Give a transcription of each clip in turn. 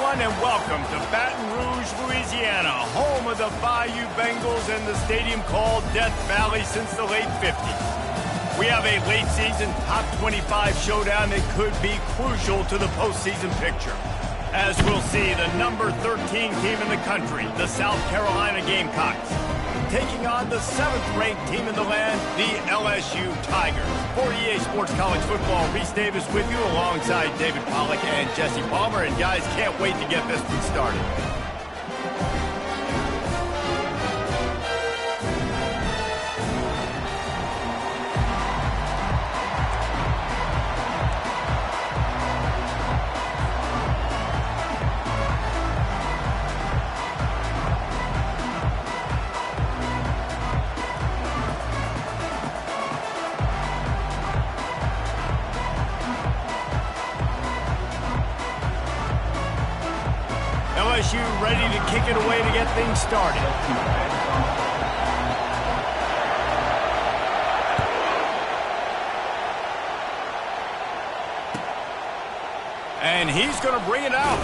everyone, and welcome to Baton Rouge, Louisiana, home of the Bayou Bengals and the stadium called Death Valley since the late 50s. We have a late-season top 25 showdown that could be crucial to the postseason picture. As we'll see, the number 13 team in the country, the South Carolina Gamecocks, taking on the 7th-ranked team in the land, the LSU Tigers. For EA Sports College Football, Reese Davis with you alongside David Pollack and Jesse Palmer. And guys, can't wait to get this one started. LSU ready to kick it away to get things started. And he's going to bring it out.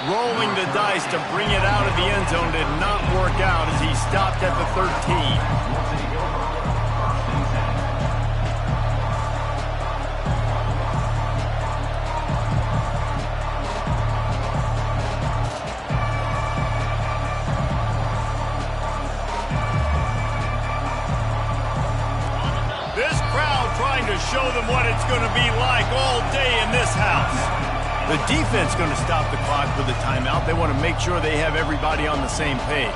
Rolling the dice to bring it out of the end zone did not work out as he stopped at the 13. Show them what it's going to be like all day in this house. The defense going to stop the clock with a timeout. They want to make sure they have everybody on the same page.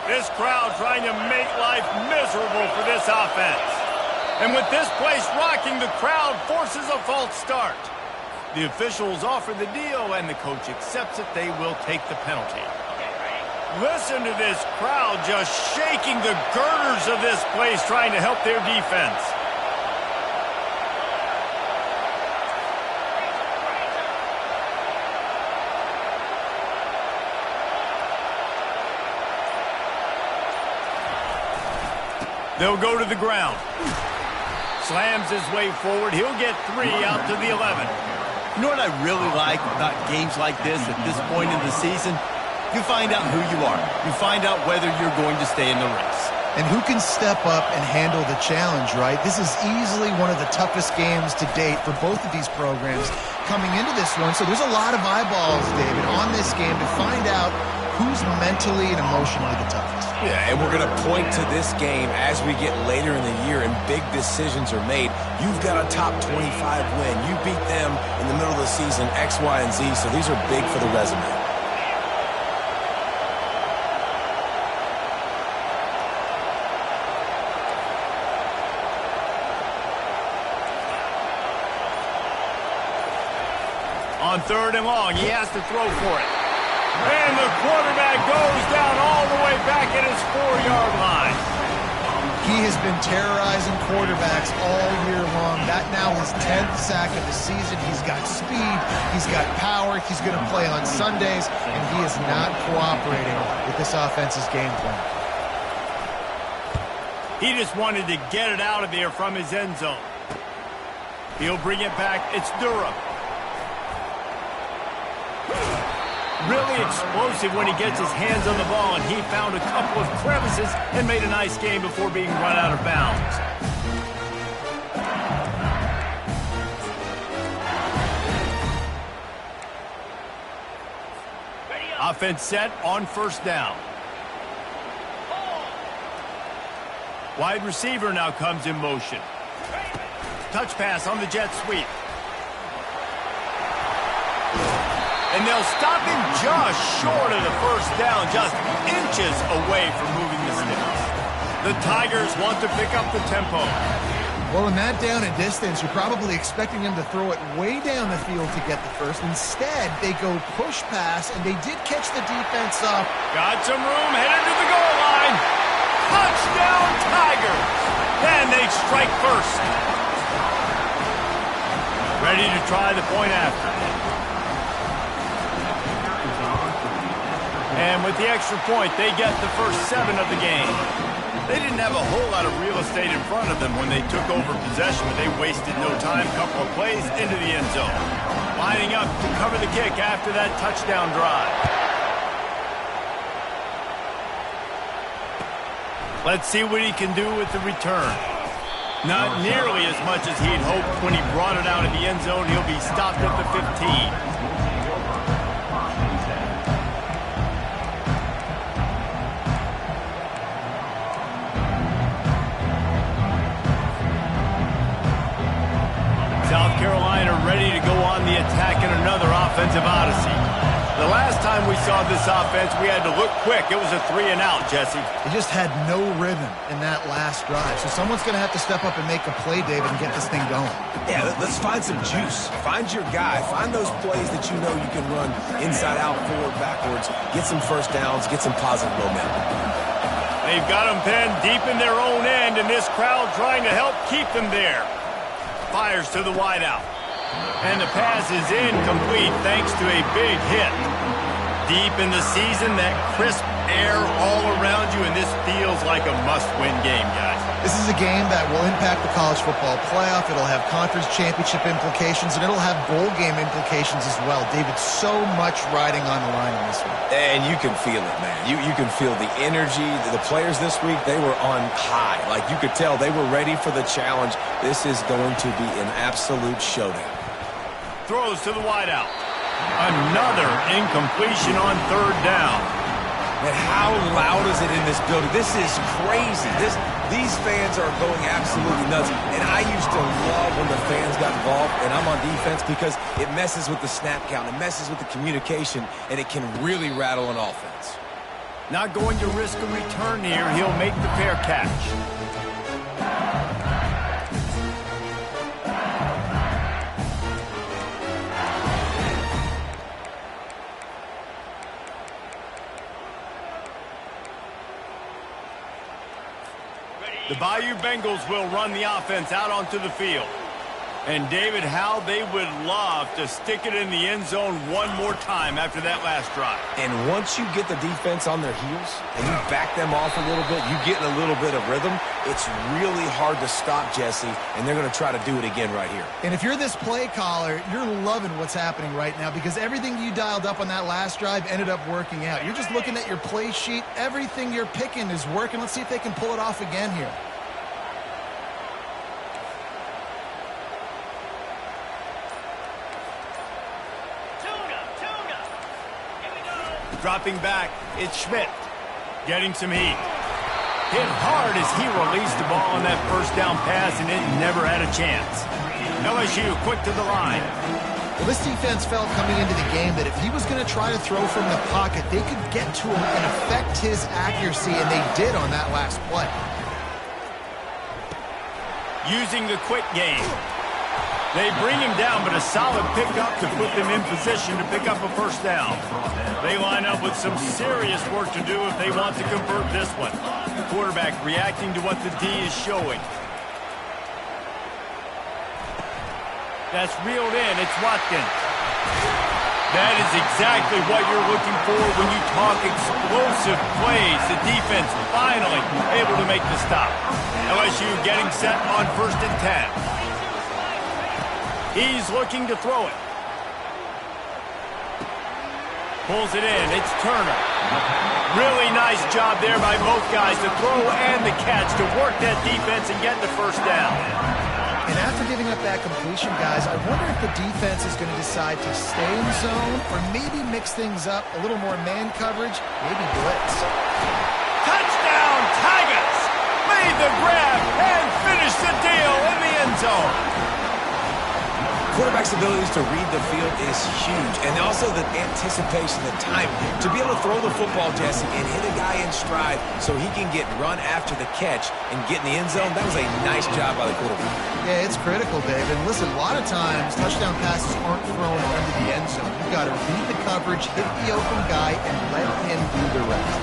This crowd trying to make life miserable for this offense. And with this place rocking, the crowd forces a false start. The officials offer the deal, and the coach accepts it. They will take the penalty. Listen to this crowd just shaking the girders of this place, trying to help their defense. They'll go to the ground. Slams his way forward. He'll get 3 out to the 11. You know what I really like about games like this at this point in the season? You find out who you are. You find out whether you're going to stay in the race. And who can step up and handle the challenge, right? This is easily one of the toughest games to date for both of these programs coming into this one. So there's a lot of eyeballs, David, on this game to find out who's mentally and emotionally the toughest. Yeah, and we're going to point to this game as we get later in the year and big decisions are made. You've got a top 25 win. You beat them in the middle of the season, X, Y, and Z, so these are big for the resume. On 3rd and long, he has to throw for it. And the quarterback goes down all the way back at his 4-yard line. He has been terrorizing quarterbacks all year long. That now his 10th sack of the season. He's got speed. He's got power. He's going to play on Sundays, and he is not cooperating with this offense's game plan. He just wanted to get it out of there from his end zone. He'll bring it back. It's Durham. Really explosive when he gets his hands on the ball, and he found a couple of crevices and made a nice game before being run out of bounds. Offense set on 1st down. Wide receiver now comes in motion. Touch pass on the jet sweep. And they'll stop him just short of the 1st down, just inches away from moving the sticks. The Tigers want to pick up the tempo. Well, in that down and distance, you're probably expecting him to throw it way down the field to get the first. Instead, they go push pass, and they did catch the defense up. Got some room, headed to the goal line. Touchdown, Tigers! And they strike first. Ready to try the point after. And with the extra point, they get the first 7 of the game. They didn't have a whole lot of real estate in front of them when they took over possession, but they wasted no time. Couple of plays into the end zone. Lining up to cover the kick after that touchdown drive. Let's see what he can do with the return. Not nearly as much as he'd hoped when he brought it out of the end zone. He'll be stopped at the 15. South Carolina ready to go on the attack in another offensive odyssey. The last time we saw this offense, we had to look quick. It was a 3-and-out, Jesse. They just had no rhythm in that last drive. So someone's going to have to step up and make a play, David, and get this thing going. Yeah, let's find some juice. Find your guy. Find those plays that you know you can run inside out, forward, backwards. Get some first downs. Get some positive momentum. They've got them pinned deep in their own end, and this crowd trying to help keep them there. Fires to the wideout. And the pass is incomplete thanks to a big hit. Deep in the season, that crisp air all around you, and this feels like a must-win game, guys. This is a game that will impact the college football playoff. It'll have conference championship implications, and it'll have bowl game implications as well. David, so much riding on the line in this one. And you can feel it, man. You can feel the energy. The players this week, they were on high. Like, you could tell they were ready for the challenge. This is going to be an absolute showdown. Throws to the wideout. Another incompletion on 3rd down. And how loud is it in this building? This is crazy. These fans are going absolutely nuts. And I used to love when the fans got involved, and I'm on defense, because it messes with the snap count. It messes with the communication, and it can really rattle an offense. Not going to risk a return here. He'll make the fair catch. The Bayou Bengals will run the offense out onto the field. And David, how they would love to stick it in the end zone one more time after that last drive. And once you get the defense on their heels and you back them off a little bit, you get in a little bit of rhythm, it's really hard to stop, Jesse, and they're going to try to do it again right here. And if you're this play caller, you're loving what's happening right now, because everything you dialed up on that last drive ended up working out. You're just looking at your play sheet. Everything you're picking is working. Let's see if they can pull it off again here. Dropping back, it's Schmidt. Getting some heat. Hit hard as he released the ball on that first down pass, and it never had a chance. LSU quick to the line. Well, this defense felt coming into the game that if he was going to try to throw from the pocket, they could get to him and affect his accuracy, and they did on that last play. Using the quick game. They bring him down, but a solid pickup to put them in position to pick up a first down. They line up with some serious work to do if they want to convert this one. Quarterback reacting to what the D is showing. That's reeled in. It's Watkins. That is exactly what you're looking for when you talk explosive plays. The defense finally able to make the stop. LSU getting set on 1st and 10. He's looking to throw it. Pulls it in. It's Turner. Really nice job there by both guys, the throw and the catch, to work that defense and get the first down. And after giving up that completion, guys, I wonder if the defense is going to decide to stay in zone or maybe mix things up, a little more man coverage, maybe blitz. Touchdown, Tigers! Made the grab and finished the deal in the end zone. Quarterback's abilities to read the field is huge, and also the anticipation, the time. To be able to throw the football, Jesse, and hit a guy in stride so he can get run after the catch and get in the end zone, that was a nice job by the quarterback. Yeah, it's critical, David. Listen, a lot of times touchdown passes aren't thrown under the end zone. You've got to read the coverage, hit the open guy, and let him do the rest.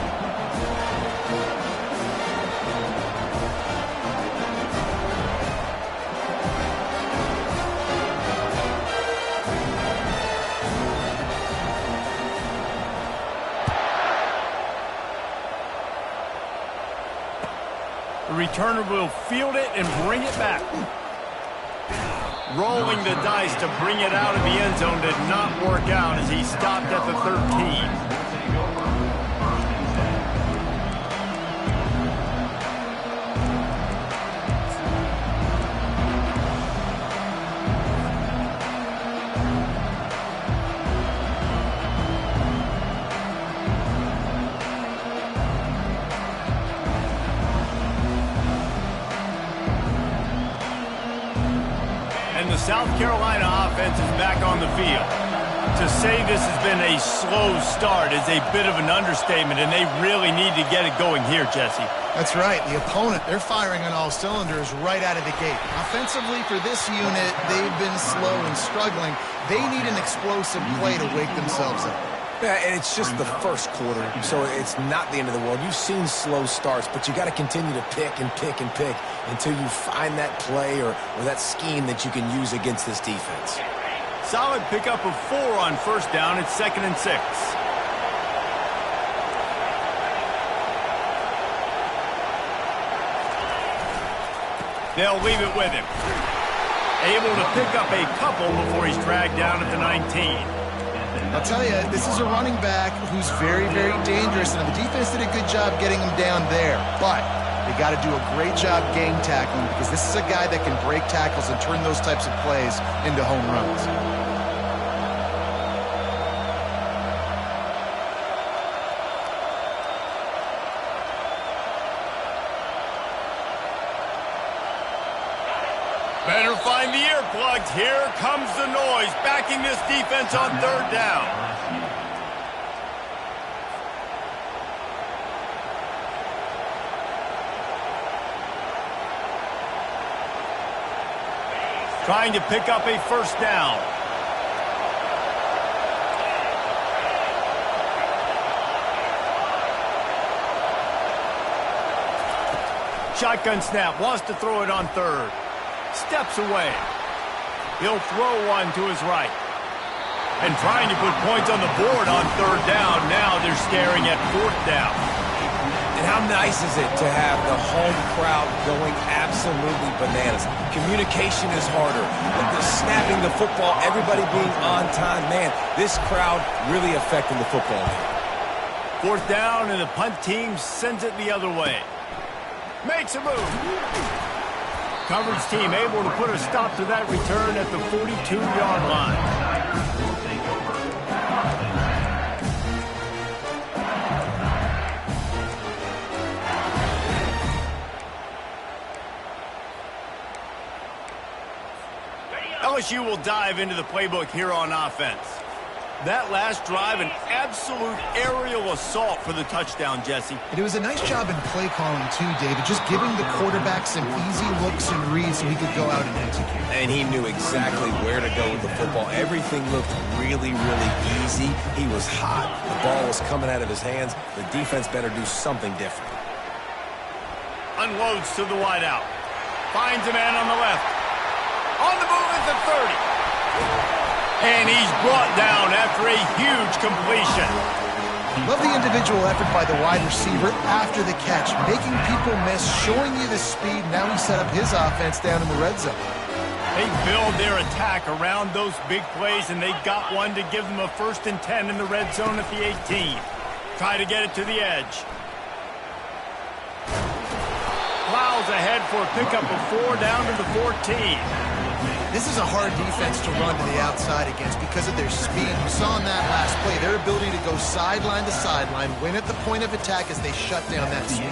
returner will field it and bring it back. Rolling the dice to bring it out of the end zone did not work out as he stopped at the 13. The South Carolina offense is back on the field. To say this has been a slow start is a bit of an understatement, and they really need to get it going here, Jesse. That's right. The opponent, they're firing on all cylinders right out of the gate. Offensively, for this unit, they've been slow and struggling. They need an explosive play to wake themselves up. Yeah, and it's just the first quarter, so it's not the end of the world. You've seen slow starts, but you got to continue to pick and pick and pick until you find that play or that scheme that you can use against this defense. Solid pickup of 4 on first down. It's 2nd and 6. They'll leave it with him. Able to pick up a couple before he's dragged down at the 19. I'll tell you, this is a running back who's very, very dangerous, and the defense did a good job getting him down there. But they got to do a great job gang tackling because this is a guy that can break tackles and turn those types of plays into home runs. Better find the earplugs. Here comes the noise, backing this defense on 3rd down. Trying to pick up a first down. Shotgun snap, wants to throw it on 3rd. Steps away. He'll throw one to his right. And trying to put points on the board on 3rd down. Now they're staring at 4th down. And how nice is it to have the home crowd going absolutely bananas? Communication is harder. The snapping the football, everybody being on time. Man, this crowd really affecting the football game. 4th down, and the punt team sends it the other way. Makes a move. Coverage team able to put a stop to that return at the 42-yard line. LSU will dive into the playbook here on offense. That last drive, an absolute aerial assault for the touchdown, Jesse. And it was a nice job in play calling, too, David, just giving the quarterback some easy looks and reads so he could go out and execute. And he knew exactly where to go with the football. Everything looked really, really easy. He was hot. The ball was coming out of his hands. The defense better do something different. Unloads to the wideout. Finds a man on the left. On the move at the 30. And he's brought down after a huge completion. Love the individual effort by the wide receiver after the catch, making people miss, showing you the speed. Now he set up his offense down in the red zone. They build their attack around those big plays, and they got one to give them a 1st and 10 in the red zone at the 18. Try to get it to the edge. Plows ahead for a pickup of 4 down to the 14. This is a hard defense to run to the outside against because of their speed. You saw in that last play their ability to go sideline to sideline, win at the point of attack as they shut down that speed.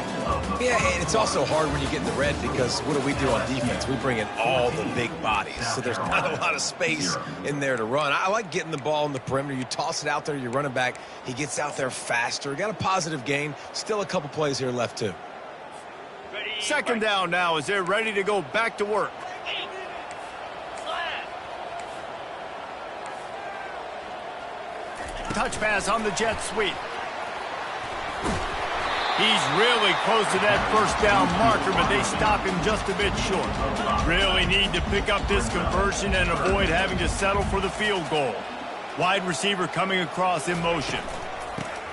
Yeah, and it's also hard when you get in the red because what do we do on defense? We bring in all the big bodies, so there's not a lot of space in there to run. I like getting the ball in the perimeter. You toss it out there, you're running back. He gets out there faster. Got a positive gain. Still a couple plays here left, too. 2nd down now as they're ready to go back to work. Touch pass on the jet sweep. He's really close to that 1st down marker, but they stop him just a bit short. Really need to pick up this conversion and avoid having to settle for the field goal. Wide receiver coming across in motion.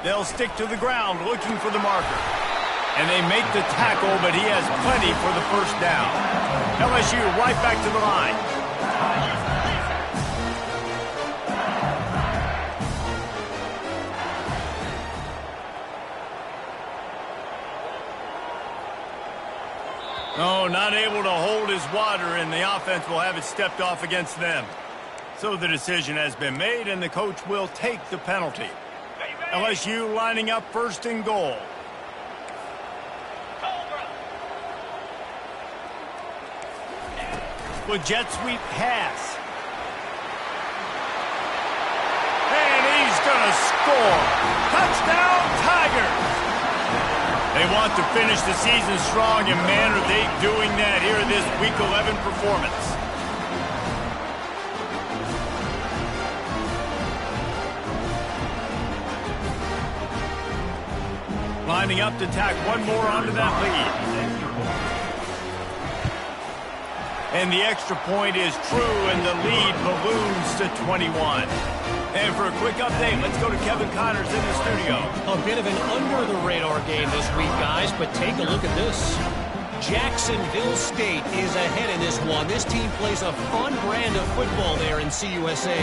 They'll stick to the ground looking for the marker. And they make the tackle, but he has plenty for the first down. LSU right back to the line. No, not able to hold his water, and the offense will have it stepped off against them. So the decision has been made, and the coach will take the penalty. LSU lining up first and goal. With jet sweep pass. And he's going to score. Touchdown, Tigers! They want to finish the season strong, and man, are they doing that here in this Week 11 performance. Lining up to tack one more onto that lead. And the extra point is true, and the lead balloons to 21. And for a quick update, let's go to Kevin Connors in the studio. A bit of an under-the-radar game this week, guys, but take a look at this. Jacksonville State is ahead in this one. This team plays a fun brand of football there in CUSA,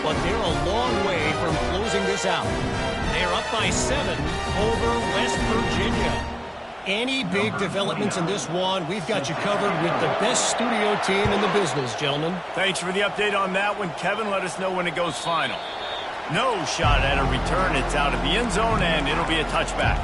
but they're a long way from closing this out. They're up by 7 over West Virginia. Any big developments in this one, we've got you covered with the best studio team in the business, gentlemen. Thanks for the update on that one, Kevin. Let us know when it goes final. No shot at a return. It's out of the end zone, and it'll be a touchback.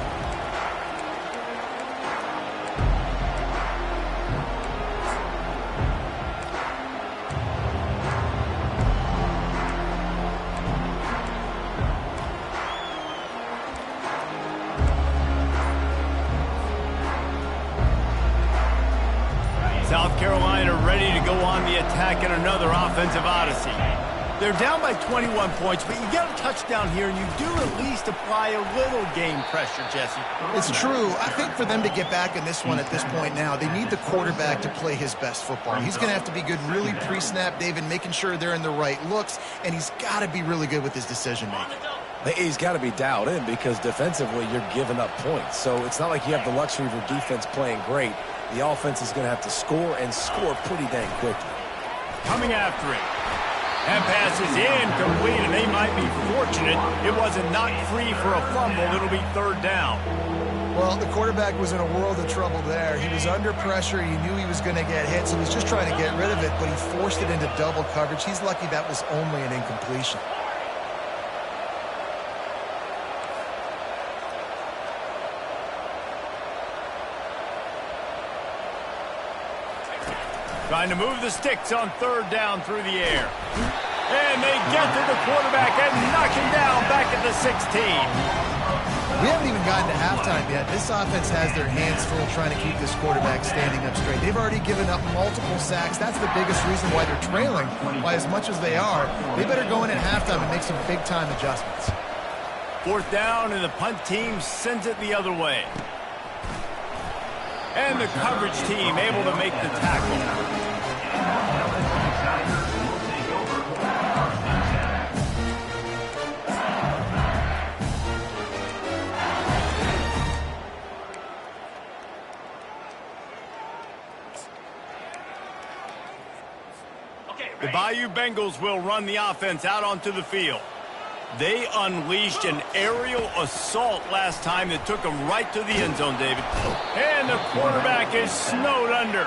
South Carolina ready to go on the attack in another offensive odyssey. They're down by 21 points, but you get a touchdown here, and you do at least apply a little game pressure, Jesse. It's true. I think for them to get back in this one at this point now, they need the quarterback to play his best football. He's going to have to be good really pre-snap, David, making sure they're in the right looks, and he's got to be really good with his decision-making. He's got to be dialed in because defensively you're giving up points. So it's not like you have the luxury of your defense playing great. The offense is going to have to score and score pretty dang quickly. Coming after it. And pass is incomplete, and they might be fortunate it wasn't knocked free for a fumble. It'll be third down. Well, the quarterback was in a world of trouble there. He was under pressure. He knew he was going to get hit, so he was just trying to get rid of it, but he forced it into double coverage. He's lucky that was only an incompletion. Trying to move the sticks on third down through the air. And they get to the quarterback and knock him down back at the 16. We haven't even gotten to halftime yet. This offense has their hands full trying to keep this quarterback standing up straight. They've already given up multiple sacks. That's the biggest reason why they're trailing by as much as they are. They better go in at halftime and make some big-time adjustments. Fourth down, and the punt team sends it the other way. And the coverage team able to make the tackle. The Bayou Bengals will run the offense out onto the field. They unleashed an aerial assault last time that took them right to the end zone, David. And the quarterback is snowed under.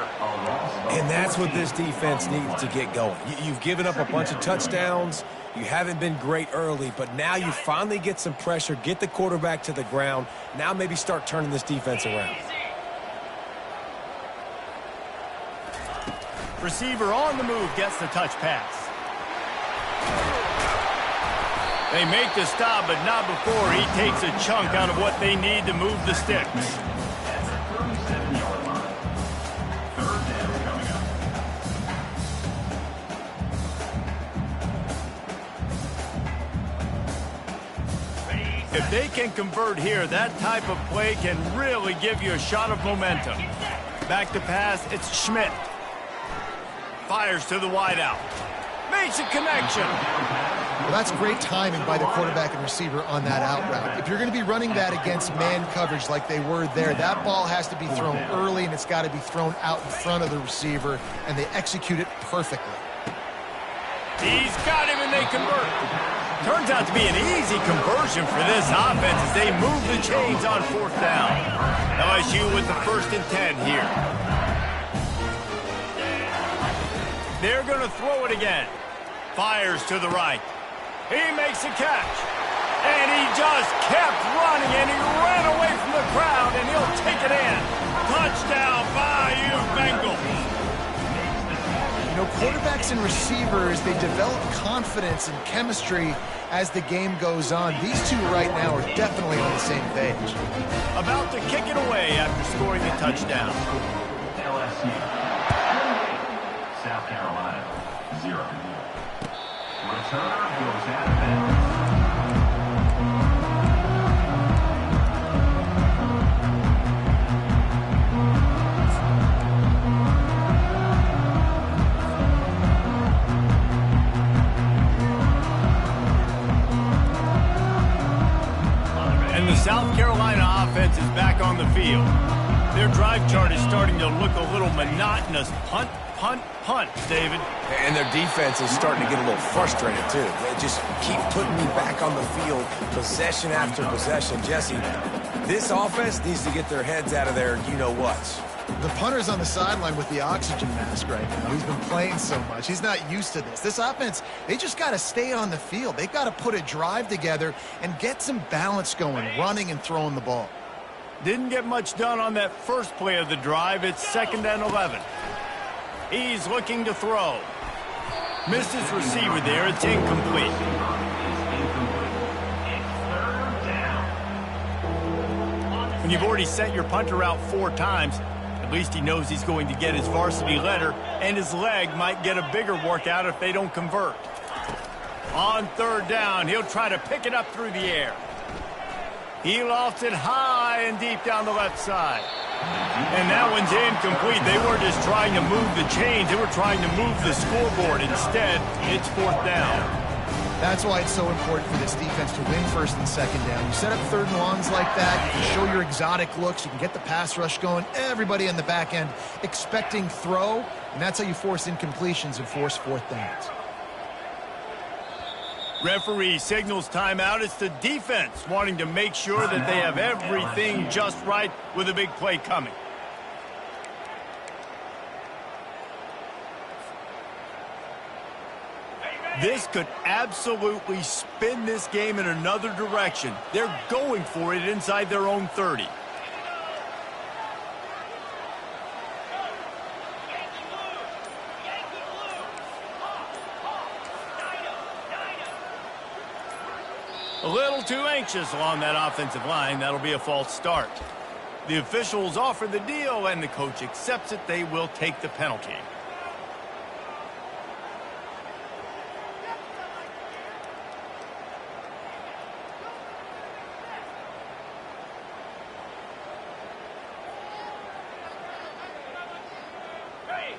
And that's what this defense needs to get going. You've given up a bunch of touchdowns. You haven't been great early, but now you finally get some pressure, get the quarterback to the ground. Now maybe start turning this defense around. Receiver on the move gets the touch pass. They make the stop, but not before he takes a chunk out of what they need to move the sticks. If they can convert here, that type of play can really give you a shot of momentum. Back to pass, it's Schmidt. Fires to the wideout. Makes a connection. Well, that's great timing by the quarterback and receiver on that out route. If you're going to be running that against man coverage like they were there, that ball has to be thrown early, and it's got to be thrown out in front of the receiver, and they execute it perfectly. He's got him, and they convert. Turns out to be an easy conversion for this offense as they move the chains on 4th down. LSU with the 1st and 10 here. They're going to throw it again. Fires to the right. He makes a catch. And he just kept running, and he ran away from the crowd, and he'll take it in. Touchdown, Bayou Bengals. You know, quarterbacks and receivers, they develop confidence and chemistry as the game goes on. These two right now are definitely on the same page. About to kick it away after scoring the touchdown. LSU. South Carolina, 0. Returner goes out of bounds. And the South Carolina offense is back on the field. Their drive chart is starting to look a little monotonous. Punt, punt, punt, David. And their defense is starting to get a little frustrated, too. They just keep putting me back on the field, possession after possession. Jesse, this offense needs to get their heads out of their you-know-whats. The punter's on the sideline with the oxygen mask right now. He's been playing so much. He's not used to this. This offense, they just got to stay on the field. They've got to put a drive together and get some balance going, running and throwing the ball. Didn't get much done on that first play of the drive. It's 2nd and 11. He's looking to throw. Missed his receiver there. It's incomplete. When you've already sent your punter out 4 times, at least he knows he's going to get his varsity letter, and his leg might get a bigger workout if they don't convert. On 3rd down, he'll try to pick it up through the air. He lofts it high and deep down the left side. And that one's incomplete. They weren't just trying to move the chains. They were trying to move the scoreboard. Instead, it's 4th down. That's why it's so important for this defense to win 1st and 2nd down. You set up 3rd and longs like that, you can show your exotic looks, you can get the pass rush going, everybody on the back end expecting throw, and that's how you force incompletions and force 4th downs. Referee signals timeout. It's the defense wanting to make sure that they have everything just right with a big play coming. This could absolutely spin this game in another direction. They're going for it inside their own 30. A little too anxious along that offensive line. That'll be a false start. The officials offer the deal, and the coach accepts it. They will take the penalty.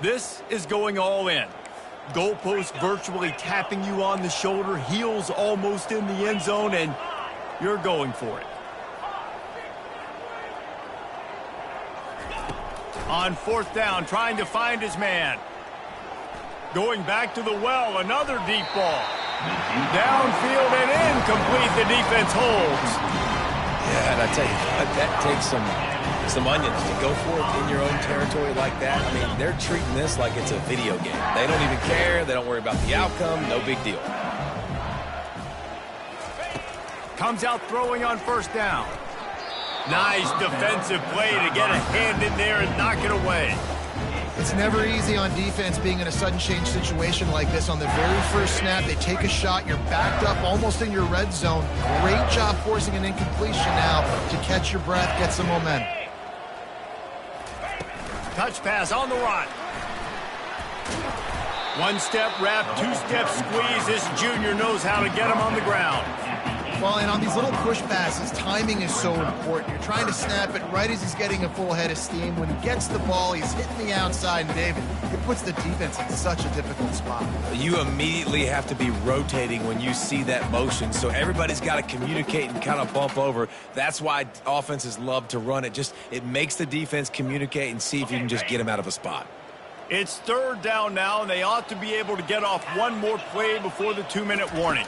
This is going all in. Goalpost virtually tapping you on the shoulder, heels almost in the end zone, and you're going for it. On 4th down, trying to find his man. Going back to the well, another deep ball. Downfield and incomplete, the defense holds. Yeah, and I tell you, that takes some onions to go for it in your own territory like that. I mean, they're treating this like it's a video game. They don't even care. They don't worry about the outcome. No big deal. Comes out throwing on 1st down. Nice defensive play to get a hand in there and knock it away. It's never easy on defense being in a sudden change situation like this. On the very first snap, they take a shot. You're backed up almost in your red zone. Great job forcing an incompletion now to catch your breath, get some momentum. Touch pass on the run. 1-step wrap, 2-step squeeze. This junior knows how to get him on the ground. Well, and on these little push passes, timing is so important. You're trying to snap it right as he's getting a full head of steam. When he gets the ball, he's hitting the outside, and David, it puts the defense in such a difficult spot. You immediately have to be rotating when you see that motion, so everybody's got to communicate and kind of bump over. That's why offenses love to run it. It makes the defense communicate and see if you can just get him out of a spot. It's third down now, and they ought to be able to get off one more play before the 2-minute warning.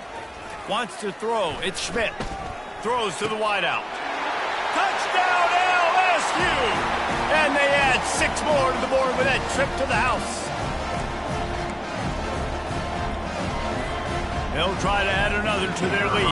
Wants to throw. It's Schmidt. Throws to the wideout. Touchdown, LSU! And they add 6 more to the board with that trip to the house. They'll try to add another to their lead.